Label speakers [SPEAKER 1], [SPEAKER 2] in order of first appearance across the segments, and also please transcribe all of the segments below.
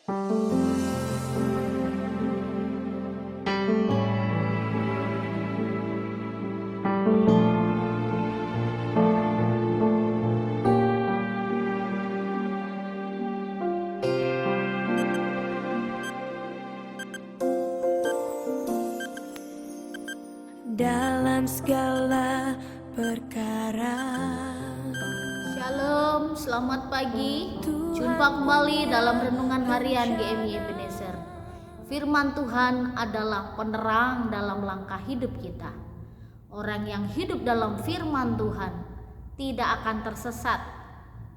[SPEAKER 1] dalam segala perkara.
[SPEAKER 2] Shalom, selamat pagi. Jumpa kembali dalam renungan harian GMI Ebenezer. Firman Tuhan adalah penerang dalam langkah hidup kita. Orang yang hidup dalam firman Tuhan tidak akan tersesat,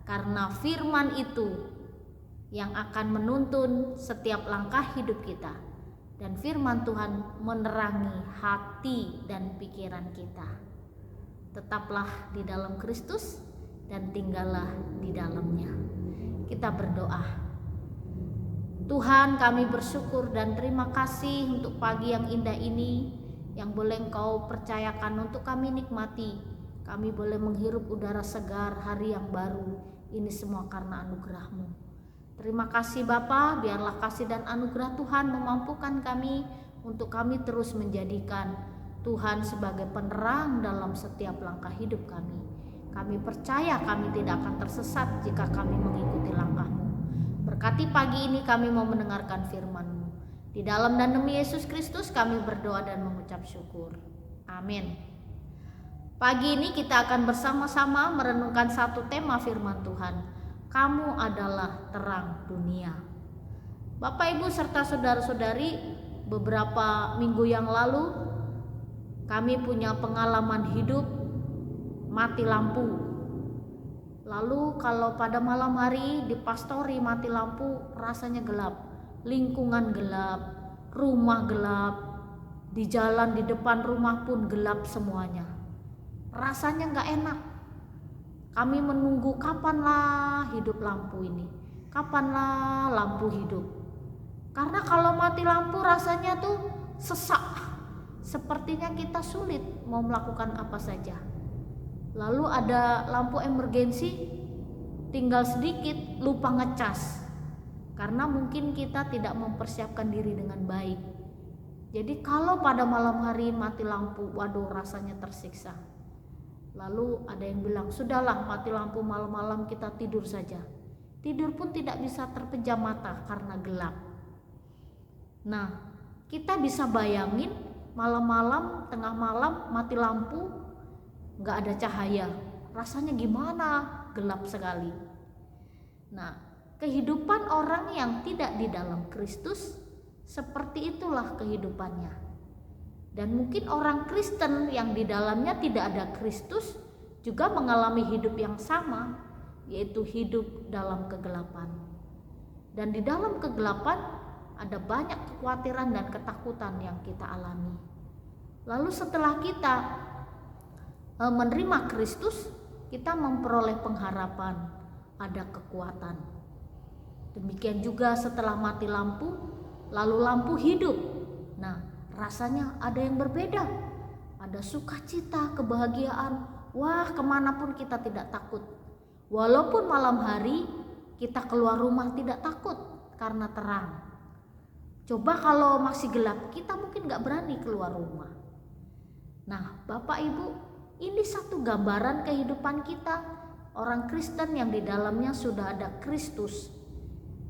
[SPEAKER 2] karena firman itu yang akan menuntun setiap langkah hidup kita. Dan firman Tuhan menerangi hati dan pikiran kita. Tetaplah di dalam Kristus dan tinggallah di dalamnya. Kita berdoa. Tuhan, kami bersyukur dan terima kasih untuk pagi yang indah ini yang boleh Engkau percayakan untuk kami nikmati. Kami boleh menghirup udara segar hari yang baru. Ini semua karena anugerah-Mu. Terima kasih Bapa, biarlah kasih dan anugerah Tuhan memampukan kami untuk kami terus menjadikan Tuhan sebagai penerang dalam setiap langkah hidup kami. Kami percaya kami tidak akan tersesat jika kami mengikuti langkah-Mu. Berkati pagi ini kami mau mendengarkan firman-Mu. Di dalam dan demi Yesus Kristus kami berdoa dan mengucap syukur. Amin. Pagi ini kita akan bersama-sama merenungkan satu tema firman Tuhan. Kamu adalah terang dunia. Bapak, Ibu, serta saudara-saudari, beberapa minggu yang lalu kami punya pengalaman hidup mati lampu. Lalu kalau pada malam hari di pastori mati lampu, rasanya gelap, lingkungan gelap, rumah gelap, di jalan di depan rumah pun gelap semuanya. Rasanya gak enak. Kami menunggu kapanlah hidup lampu ini, kapanlah lampu hidup. Karena kalau mati lampu rasanya tuh sesak, sepertinya kita sulit mau melakukan apa saja. Lalu ada lampu emergensi, tinggal sedikit lupa ngecas, karena mungkin kita tidak mempersiapkan diri dengan baik. Jadi kalau pada malam hari mati lampu, waduh rasanya tersiksa. Lalu ada yang bilang, sudahlah mati lampu malam-malam kita tidur saja. Tidur pun tidak bisa terpejam mata karena gelap. Nah, kita bisa bayangin malam-malam, tengah malam mati lampu, gak ada cahaya. Rasanya gimana? Gelap sekali. Nah, kehidupan orang yang tidak di dalam Kristus, seperti itulah kehidupannya. Dan mungkin orang Kristen yang di dalamnya tidak ada Kristus juga mengalami hidup yang sama, yaitu hidup dalam kegelapan. Dan di dalam kegelapan ada banyak kekhawatiran dan ketakutan yang kita alami. Lalu setelah kita menerima Kristus, kita memperoleh pengharapan, ada kekuatan. Demikian juga setelah mati lampu, lalu lampu hidup. Nah, rasanya ada yang berbeda, ada sukacita, kebahagiaan. Wah, kemanapun kita tidak takut. Walaupun malam hari kita keluar rumah tidak takut karena terang. Coba kalau masih gelap, kita mungkin gak berani keluar rumah. Nah, Bapak Ibu, ini satu gambaran kehidupan kita, orang Kristen yang di dalamnya sudah ada Kristus.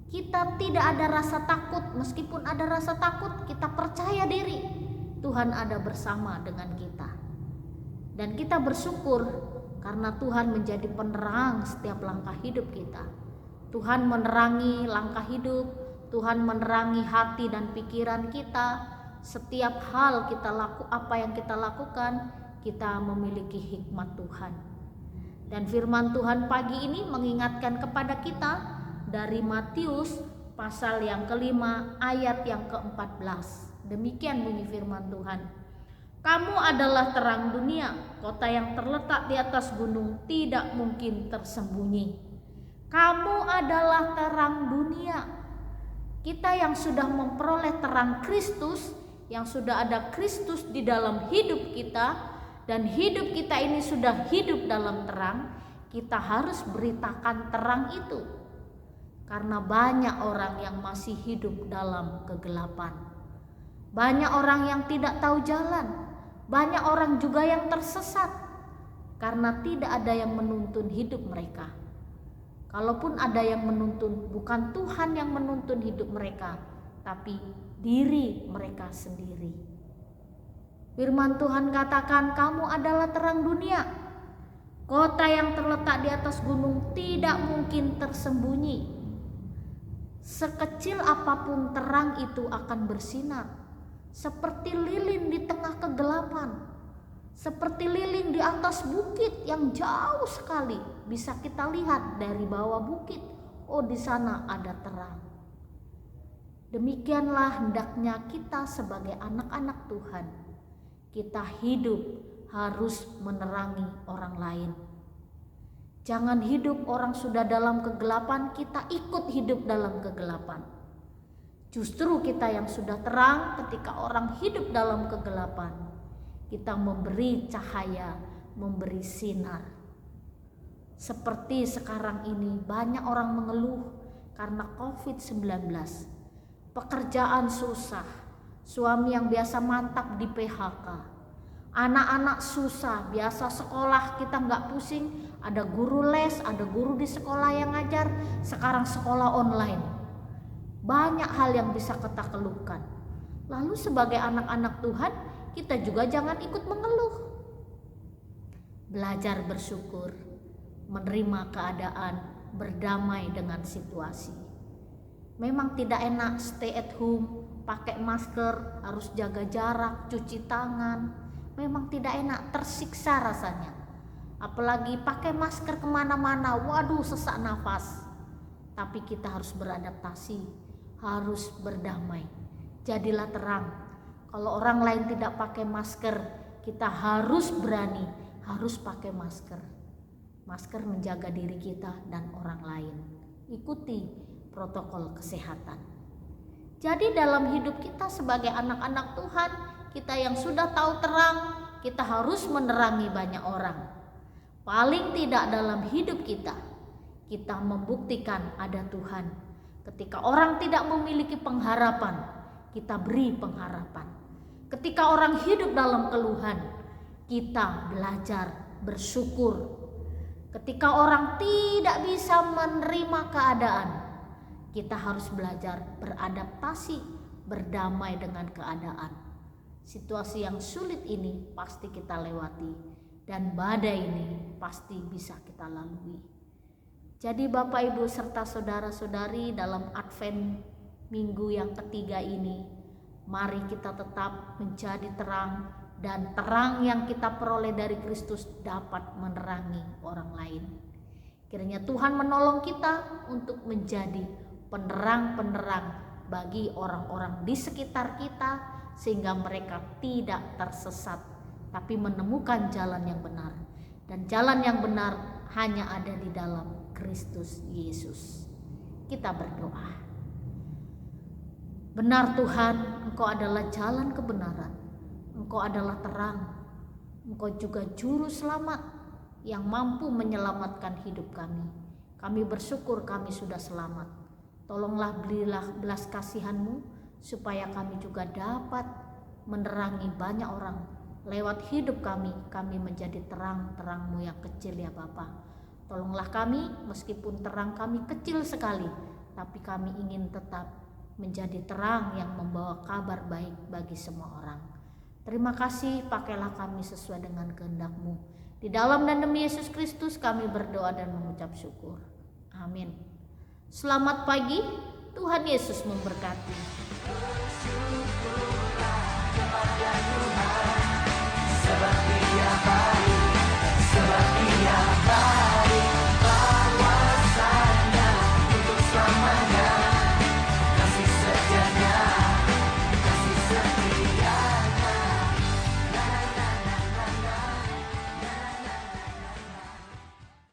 [SPEAKER 2] Kita tidak ada rasa takut, meskipun ada rasa takut, kita percaya diri Tuhan ada bersama dengan kita. Dan kita bersyukur karena Tuhan menjadi penerang setiap langkah hidup kita. Tuhan menerangi langkah hidup, Tuhan menerangi hati dan pikiran kita. Setiap hal apa yang kita lakukan, kita memiliki hikmat Tuhan. Dan firman Tuhan pagi ini mengingatkan kepada kita dari Matius pasal yang kelima ayat yang ke-14. Demikian bunyi firman Tuhan. Kamu adalah terang dunia, kota yang terletak di atas gunung tidak mungkin tersembunyi. Kamu adalah terang dunia. Kita yang sudah memperoleh terang Kristus, yang sudah ada Kristus di dalam hidup kita, dan hidup kita ini sudah hidup dalam terang, kita harus beritakan terang itu. karena banyak orang yang masih hidup dalam kegelapan. Banyak orang yang tidak tahu jalan, banyak orang juga yang tersesat karena tidak ada yang menuntun hidup mereka. Kalaupun ada yang menuntun, bukan Tuhan yang menuntun hidup mereka, tapi diri mereka sendiri. Firman Tuhan katakan, kamu adalah terang dunia. Kota yang terletak di atas gunung tidak mungkin tersembunyi. Sekecil apapun terang itu akan bersinar, seperti lilin di tengah kegelapan, seperti lilin di atas bukit yang jauh sekali. Bisa kita lihat dari bawah bukit, oh di sana ada terang. Demikianlah hendaknya kita sebagai anak-anak Tuhan. Kita hidup harus menerangi orang lain. Jangan hidup orang sudah dalam kegelapan, kita ikut hidup dalam kegelapan. Justru kita yang sudah terang, ketika orang hidup dalam kegelapan, kita memberi cahaya, memberi sinar. Seperti sekarang ini banyak orang mengeluh karena COVID-19. Pekerjaan susah, suami yang biasa mantap di PHK, anak-anak susah, biasa sekolah kita nggak pusing, ada guru les, ada guru di sekolah yang ngajar, sekarang sekolah online. Banyak hal yang bisa kita keluhkan. Lalu sebagai anak-anak Tuhan, kita juga jangan ikut mengeluh. Belajar bersyukur, menerima keadaan, berdamai dengan situasi. Memang tidak enak stay at home, pakai masker, harus jaga jarak, cuci tangan. Memang tidak enak, tersiksa rasanya. Apalagi pakai masker kemana-mana, waduh sesak nafas. Tapi kita harus beradaptasi, harus berdamai. Jadilah terang. Kalau orang lain tidak pakai masker, kita harus berani, harus pakai masker. Masker menjaga diri kita dan orang lain. Ikuti protokol kesehatan. Jadi dalam hidup kita sebagai anak-anak Tuhan, kita yang sudah tahu terang, kita harus menerangi banyak orang. Paling tidak dalam hidup kita membuktikan ada Tuhan. Ketika orang tidak memiliki pengharapan, kita beri pengharapan. Ketika orang hidup dalam keluhan, kita belajar bersyukur. Ketika orang tidak bisa menerima keadaan, kita harus belajar beradaptasi, berdamai dengan keadaan. Situasi yang sulit ini pasti kita lewati, dan badai ini pasti bisa kita lalui. Jadi Bapak Ibu serta saudara-saudari, dalam Advent minggu yang ketiga ini, mari kita tetap menjadi terang, dan terang yang kita peroleh dari Kristus dapat menerangi orang lain. Kiranya Tuhan menolong kita untuk menjadi penerang-penerang bagi orang-orang di sekitar kita, sehingga mereka tidak tersesat, tapi menemukan jalan yang benar. Dan jalan yang benar hanya ada di dalam Kristus Yesus. Kita berdoa. Benar Tuhan, Engkau adalah jalan kebenaran, Engkau adalah terang, Engkau juga juru selamat yang mampu menyelamatkan hidup kami. Kami bersyukur kami sudah selamat. Tolonglah berilah belas kasihan-Mu supaya kami juga dapat menerangi banyak orang. Lewat hidup kami menjadi terang-terang-Mu yang kecil ya Bapa. Tolonglah kami, meskipun terang kami kecil sekali, tapi kami ingin tetap menjadi terang yang membawa kabar baik bagi semua orang. Terima kasih, pakailah kami sesuai dengan kehendak-Mu. Di dalam dan demi Yesus Kristus kami berdoa dan mengucap syukur. Amin. Selamat pagi, Tuhan Yesus memberkati.